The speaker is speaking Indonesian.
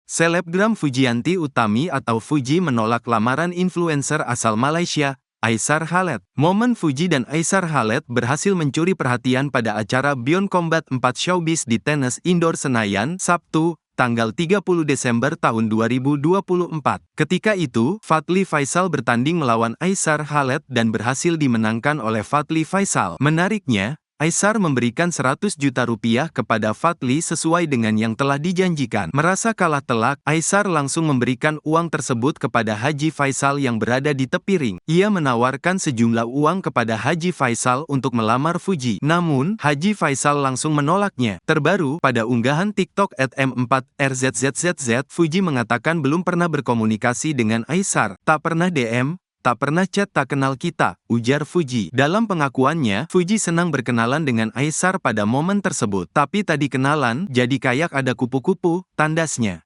Selebgram Fujianti Utami atau Fuji menolak lamaran influencer asal Malaysia, Aisar Khaled. Momen Fuji dan Aisar Khaled berhasil mencuri perhatian pada acara Beyond Combat 4 Showbiz di tenis indoor Senayan, Sabtu, tanggal 30 Desember tahun 2024. Ketika itu, Fadly Faisal bertanding melawan Aisar Khaled dan berhasil dimenangkan oleh Fadly Faisal. Menariknya, Aisar memberikan 100 juta rupiah kepada Fadly sesuai dengan yang telah dijanjikan. Merasa kalah telak, Aisar langsung memberikan uang tersebut kepada Haji Faisal yang berada di tepi ring. Ia menawarkan sejumlah uang kepada Haji Faisal untuk melamar Fuji. Namun, Haji Faisal langsung menolaknya. Terbaru, pada unggahan TikTok @m4rzzz, Fuji mengatakan belum pernah berkomunikasi dengan Aisar. Tak pernah DM, tak pernah chat, tak kenal kita, ujar Fuji. Dalam pengakuannya, Fuji senang berkenalan dengan Aisar pada momen tersebut. Tapi tadi kenalan, jadi kayak ada kupu-kupu, tandasnya.